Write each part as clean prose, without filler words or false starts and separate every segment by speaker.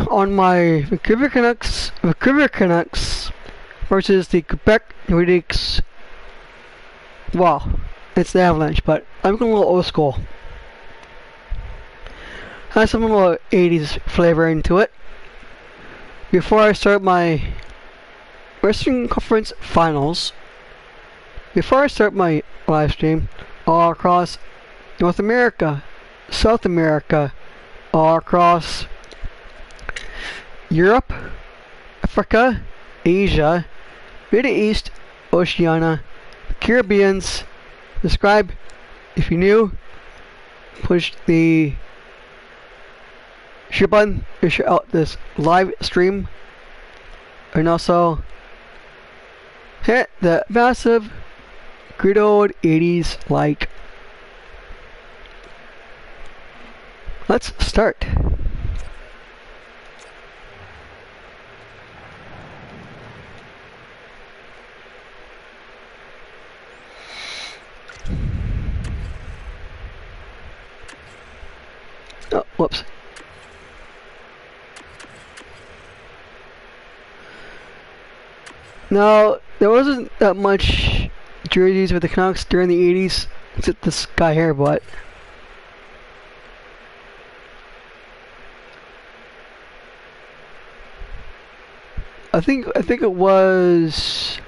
Speaker 1: on my Vancouver Canucks versus the Quebec nordiques. Wow, it's the Avalanche, but I'm going a little old school. Has some little 80s flavor into it. Before I start my Western Conference Finals, before I start my live stream all across North America, South America, all across Europe, Africa, Asia, Middle East, Oceania, Caribbeans, subscribe if you're new, push the share button to share out this live stream, and also hit the massive good old 80s like. Let's start. Oh, whoops. Now, there wasn't that much jerseys with the Canucks during the 80s, except this guy here, but I think it was,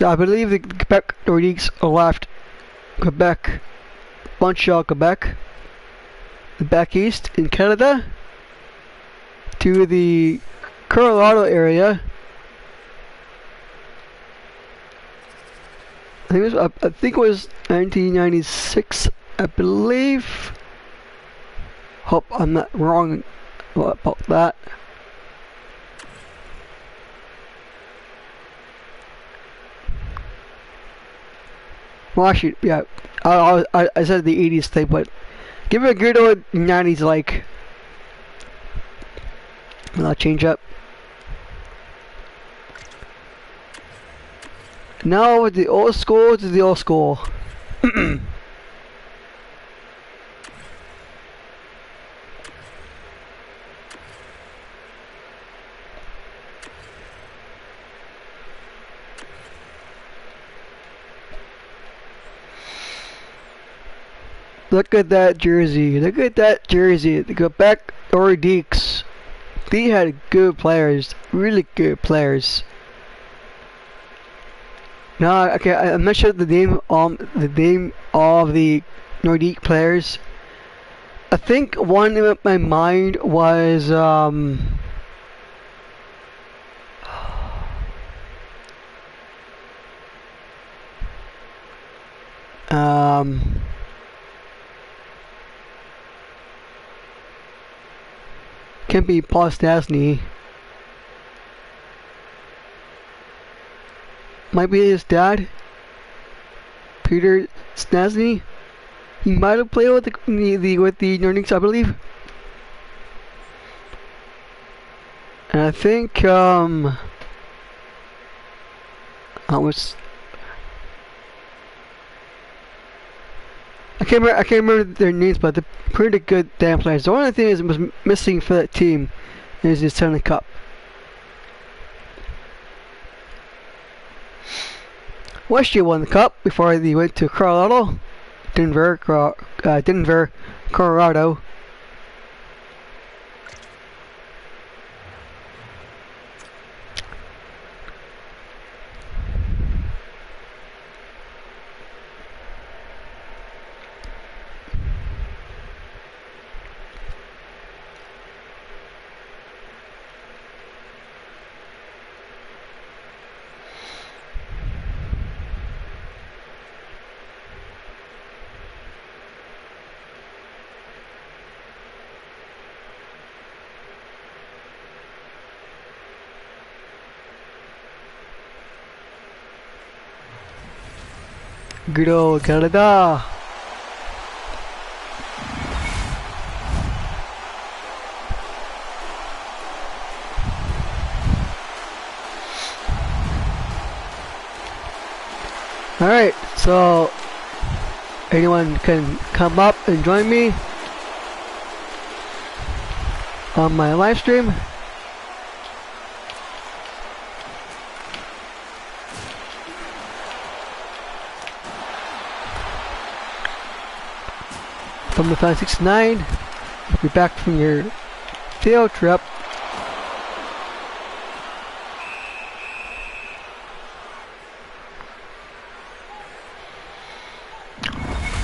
Speaker 1: I believe the Quebec nordiques left Quebec, Montreal, Quebec, back east in Canada to the Colorado area. I think it was 1996, I believe. Hope I'm not wrong about that. Well, actually, yeah, I said the 80s thing, but give it a good old 90s like. And I'll change up. Now with the old school to the old school. Look at that jersey. Look at that jersey. The Quebec nordiques. They had good players. Really good players. No, okay, I'm not sure the name of the Nordique players. I think one in my mind was can't be Paul Stastny. Might be his dad, Peter Stastny. He might have played with the Nordiques, I believe. And I think I can't remember their names, but they're pretty good damn players. The only thing is was missing for that team is the Stanley Cup. Western won the cup before they went to Colorado, Denver, Colorado. Good old Canada. Alright, so anyone can come up and join me. on my live stream. From the 569, if you're back from your field trip.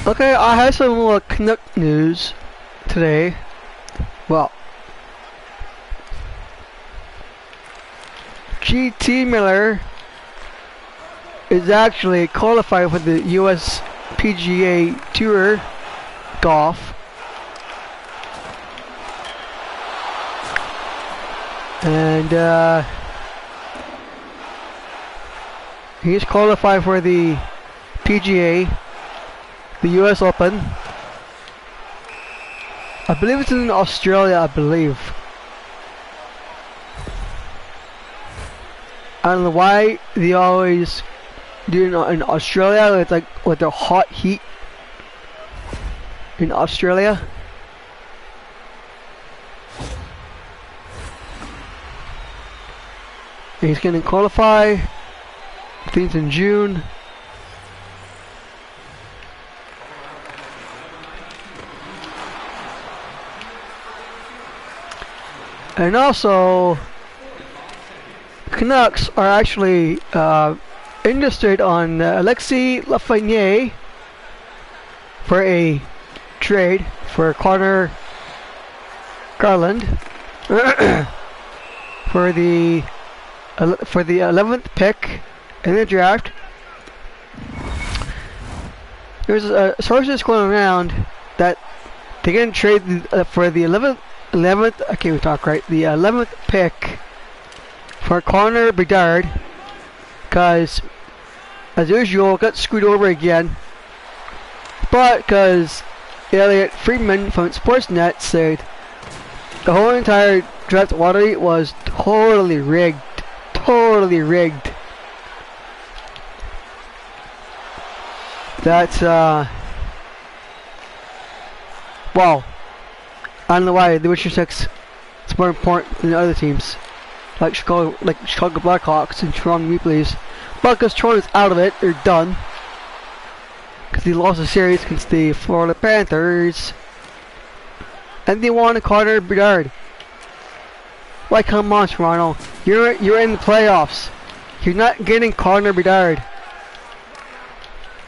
Speaker 1: Okay, I have some Canuck news today. Well, GT Miller is actually qualified for the US PGA Tour golf. And he's qualified for the PGA, the US Open. I believe it's in Australia, I believe. I don't know why they always do it in Australia. It's like with the hot heat in Australia. And he's gonna qualify. I think it's in June. And also, Canucks are actually interested on Alexis Lafreniere for a trade for Connor Garland for the 11th pick in the draft. There's sources going around that they're going to trade for the 11th. I can't even talk right. The 11th pick for Connor Bedard, because as usual got screwed over again. But because Elliot Friedman from Sportsnet said the whole entire draft lottery was totally rigged. Totally rigged. That's well, I don't know why the Witcher 6 is more important than the other teams, like Chicago Blackhawks and Toronto Maple Leafs. But because Toronto's out of it, they're done. Because they lost the series against the Florida Panthers, and they won Connor Bedard. Why, come on, Toronto? You're in the playoffs. You're not getting Connor Bedard.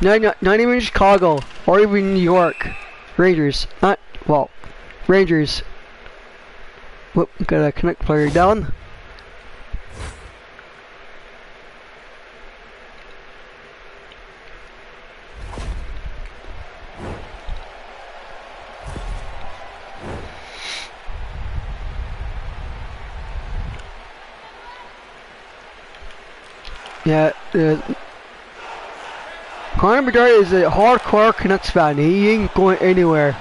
Speaker 1: Not even Chicago or even New York Rangers. Rangers. Whoop, got a Canuck player down. Yeah, Connor Bedard is a hardcore Canucks fan. He ain't going anywhere.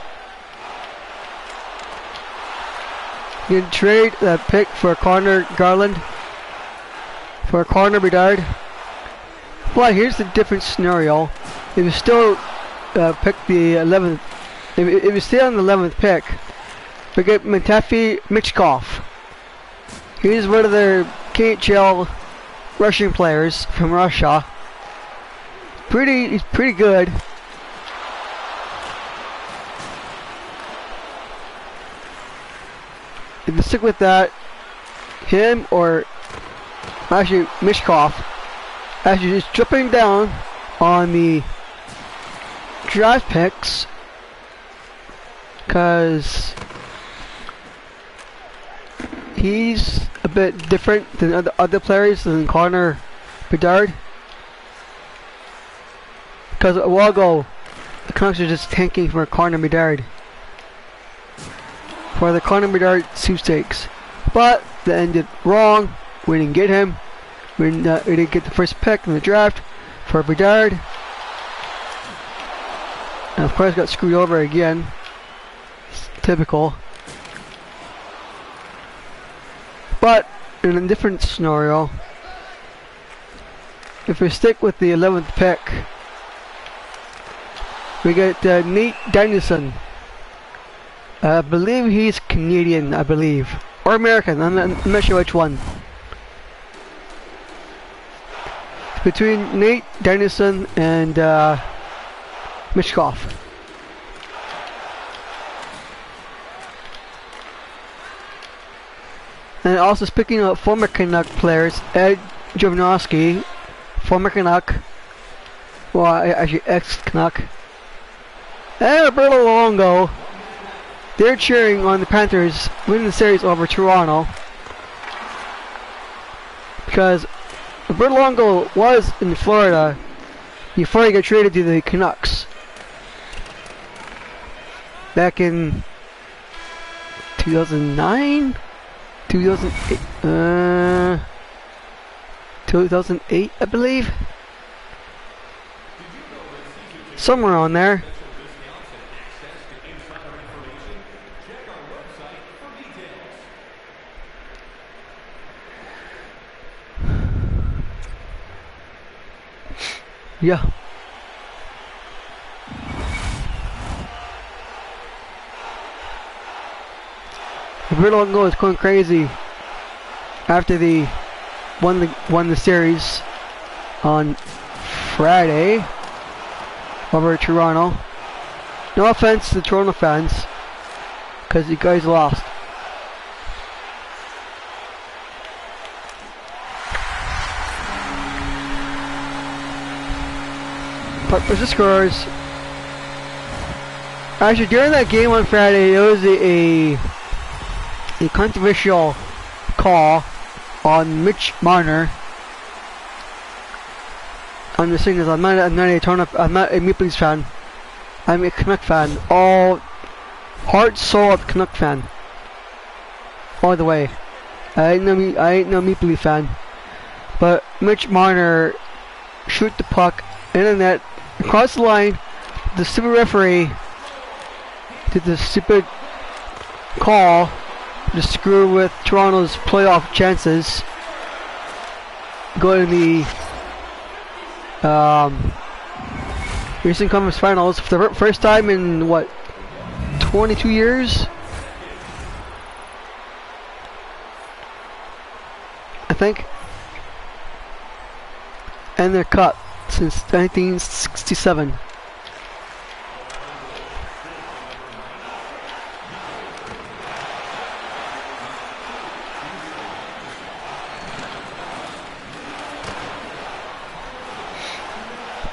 Speaker 1: You can trade that pick for Connor Garland for Connor Bedard. But here's the different scenario. If you still pick the 11th, if you stay on the 11th pick, we get Matafi Michkov. He's one of their KHL Russian players from Russia. He's pretty good. If you stick with that, him or actually Mishkov, actually just dripping down on the draft picks, because he's a bit different than other players than Connor Bedard. Because a while ago, the Canucks are just tanking for Connor Bedard, for the Connor Bedard sweepstakes. But they ended wrong. We didn't get him. We didn't get the first pick in the draft for Bedard. And of course got screwed over again. It's typical. But in a different scenario, if we stick with the 11th pick, we get Nate Danielson I believe he's Canadian, I believe. Or American, I'm not sure which one. Between Nate Dennison and Mishkov. And also speaking of former Canuck players, Ed Jovanovski, former Canuck, well actually ex-Canuck, and Roberto Luongo, they're cheering on the Panthers winning the series over Toronto because Roberto Luongo was in Florida before he got traded to the Canucks back in 2009, 2008, I believe, somewhere on there. Yeah. Roberto Luongo is going crazy after they won the series on Friday over Toronto. No offense to the Toronto fans, because you guys lost. But for the scores, actually during that game on Friday, it was a controversial call on Mitch Marner. I'm just saying this, I'm not a Maple Leafs fan. I'm a Canuck fan. All heart, soul of Canuck fan. All the way. I ain't no Maple Leaf fan. But Mitch Marner shoot the puck in the net across the line. The stupid referee did the stupid call to screw with Toronto's playoff chances going to the Western Conference Finals for the first time in what, 22 years? I think. And they're cut since 1967.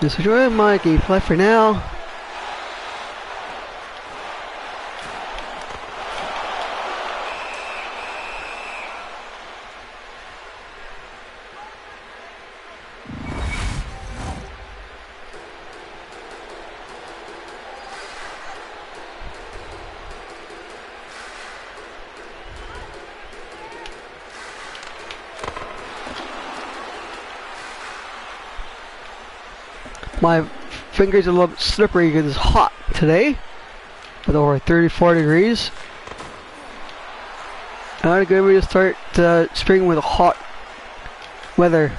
Speaker 1: Just enjoy my gameplay for now. My fingers are a little bit slippery because it's hot today with over 34 degrees. I'm going to start spring with hot weather.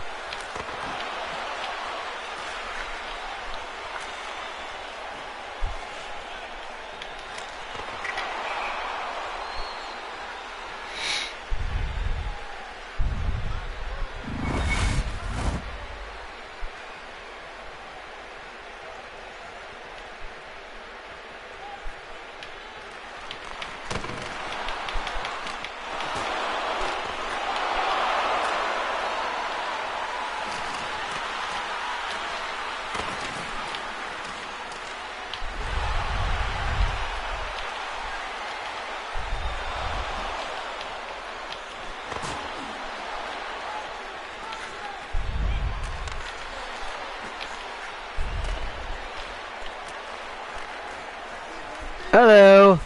Speaker 1: Hello.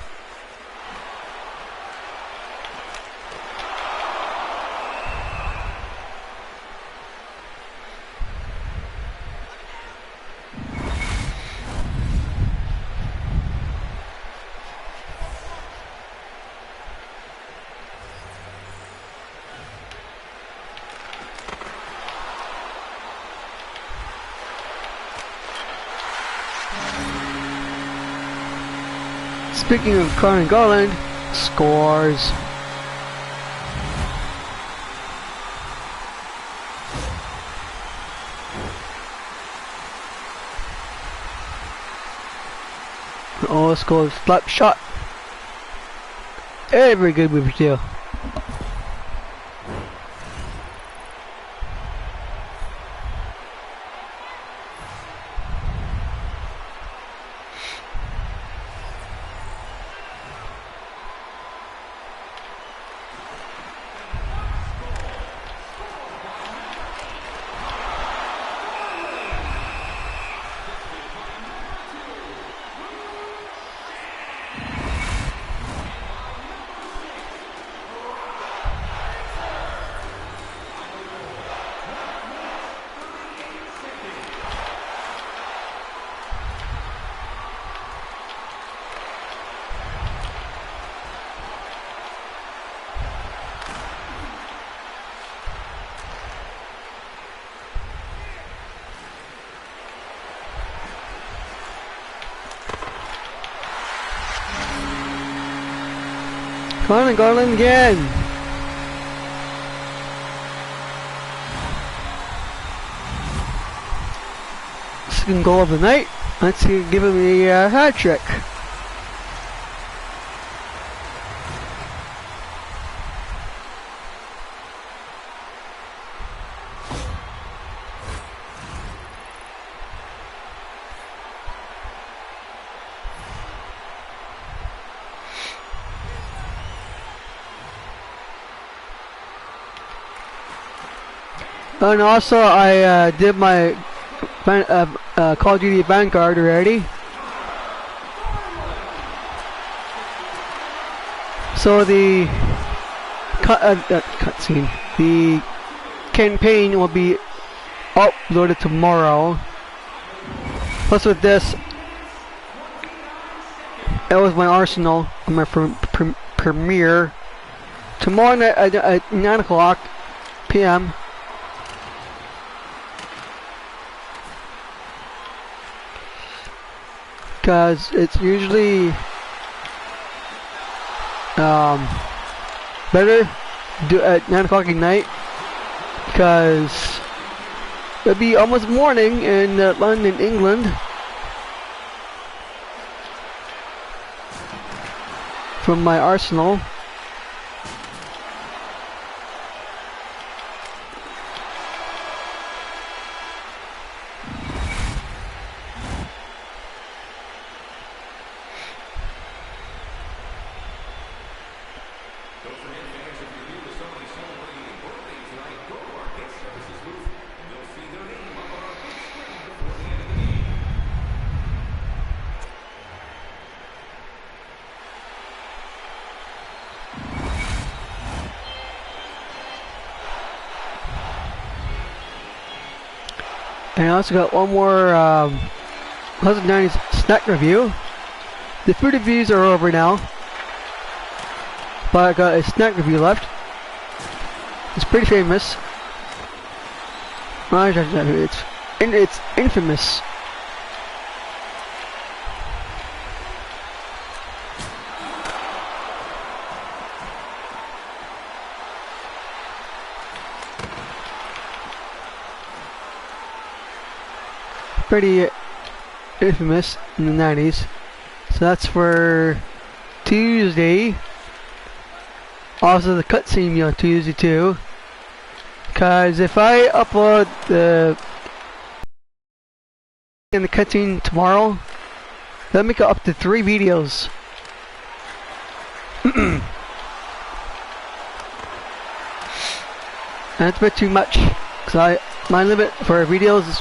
Speaker 1: Speaking of Connor Garland, scores. Oh, scores slap shot. Very good move too. Connor Garland again. Second goal of the night. Let's see, give him a hat trick. And also, I did my Call of Duty Vanguard already. So the cutscene, the campaign will be uploaded tomorrow. Plus with this, that was my arsenal on my premiere. Tomorrow night at 9 o'clock p.m. Because it's usually better do at 9 o'clock at night, because it'll be almost morning in London, England. From my arsenal. And I also got one more 190s snack review. The food reviews are over now, but I got a snack review left. It's pretty famous. It's infamous. Pretty infamous in the 90s. So that's for Tuesday. Also the cutscene be on Tuesday too. Cause if I upload the cutscene tomorrow, that'll make it up to 3 videos. And that's a bit too much. Cause my limit for videos is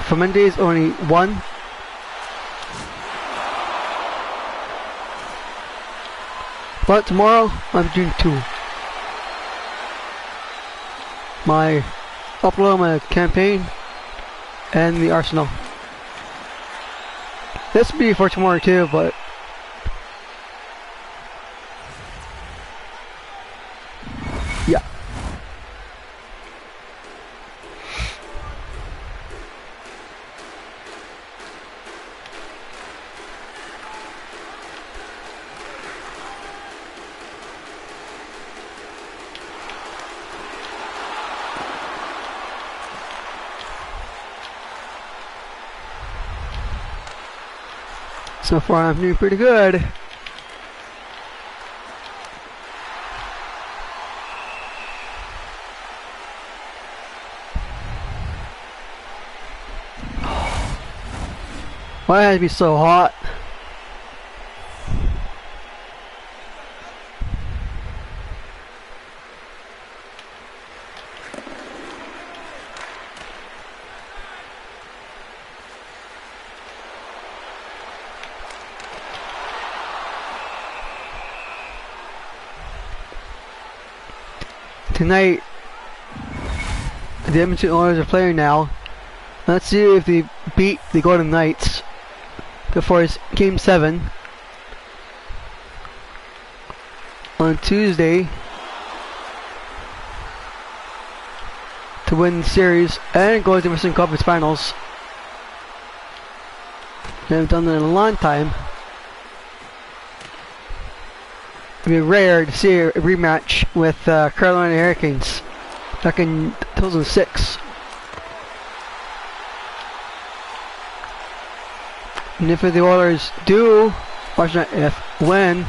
Speaker 1: for Monday is only 1. But tomorrow I'm doing 2. My upload my campaign and the arsenal. This will be for tomorrow too, but yeah. So far I'm doing pretty good. Why does it be so hot? Tonight, the Edmonton Oilers are playing now. Let's see if they beat the Golden Knights before Game 7 on Tuesday to win the series and go to the Western Conference Finals. They haven't done that in a long time. It'd be rare to see a rematch with Carolina Hurricanes back in 2006. And if the Oilers do, when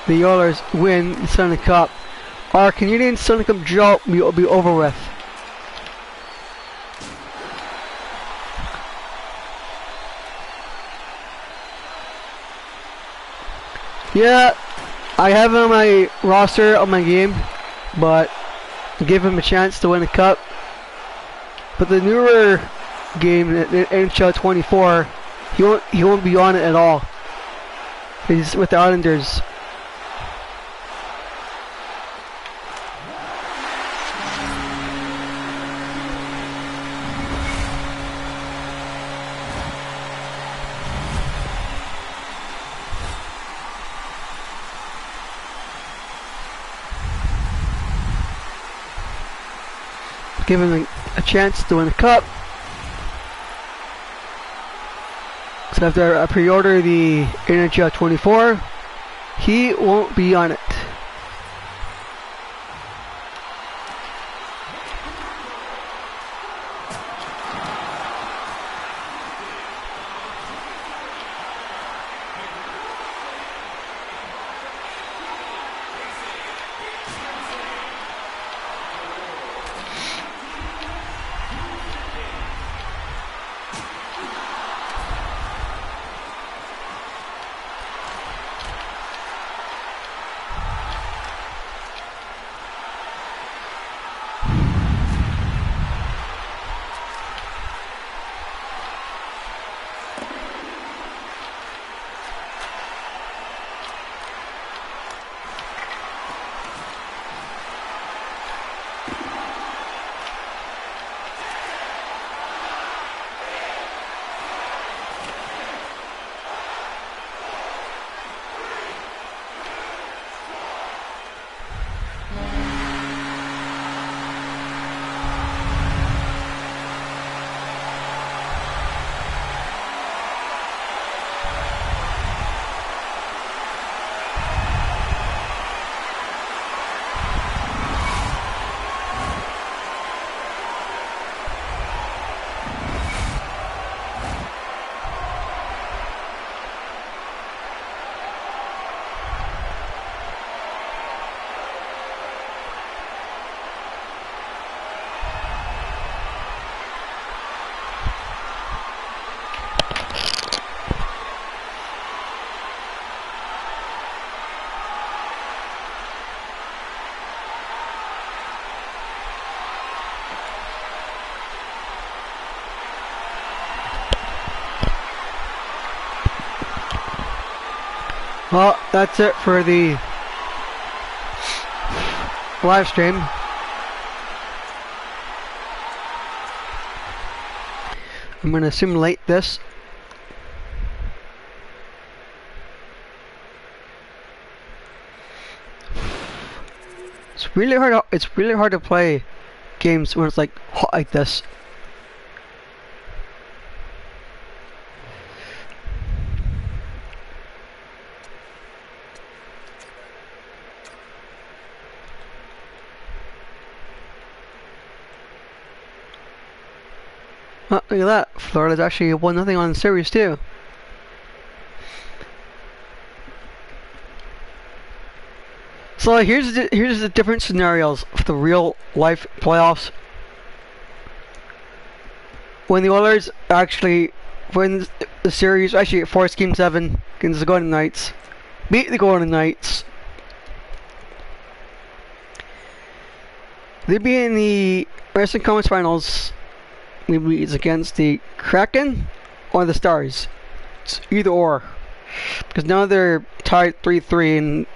Speaker 1: the Oilers win the Stanley Cup, our Canadian Stanley Cup drought will be over with. Yeah, I have him on my roster on my game, but I give him a chance to win the cup. But the newer game, the NHL 24, he won't be on it at all. He's with the Islanders. Give him a chance to win the cup. So after I pre-order the NHL 24, he won't be on it. Well, that's it for the live stream. I'm going to simulate this. It's really hard to play games when it's like hot like this. Oh, look at that. Florida's actually 1-0 on the series too. So here's the different scenarios of the real life playoffs. When the Oilers actually win the series, actually force Game 7 against the Golden Knights, beat the Golden Knights. They'd be in the Western Conference Finals. Maybe it's against the Kraken or the Stars. It's either or. Because now they're tied 3-3 in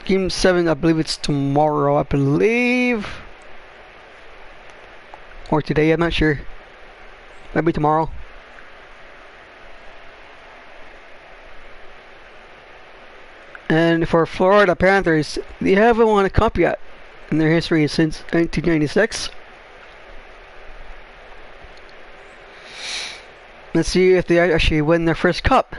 Speaker 1: Game 7. I believe it's tomorrow. I believe. Or today, I'm not sure. Maybe tomorrow. And for Florida Panthers, they haven't won a cup yet in their history since 1996. Let's see if they actually win their first cup.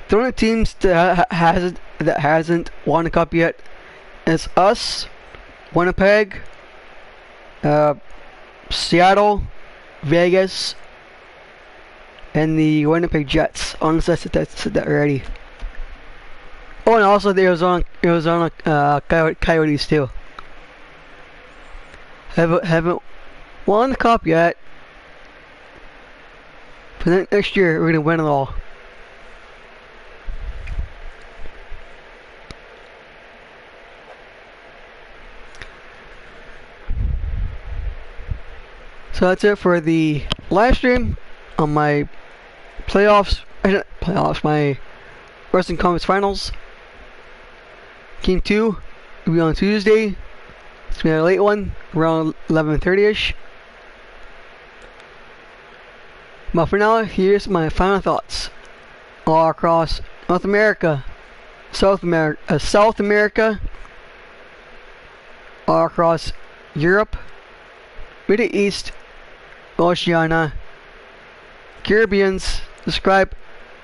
Speaker 1: The only teams that hasn't won a cup yet is us, Winnipeg, Seattle, Vegas, and the Winnipeg Jets. Honestly, I said that already. Oh, and also the Arizona Coyotes too. Haven't won the cup yet. But then next year we're gonna win it all. So that's it for the live stream on my my Western Conference Finals. Game 2 will be on Tuesday. It's gonna be a late one, around 11:30ish. But for now, here's my final thoughts. All across North America, South America, all across Europe, Middle East, Oceania, Caribbeans. Subscribe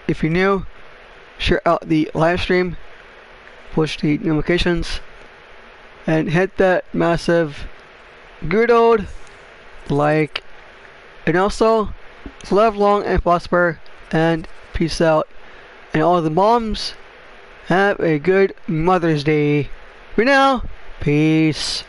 Speaker 1: if you're new. Share out the live stream. Push the notifications. And hit that massive good old like. And also, live long and prosper. And peace out. And all the moms, have a good Mother's Day. For now, peace.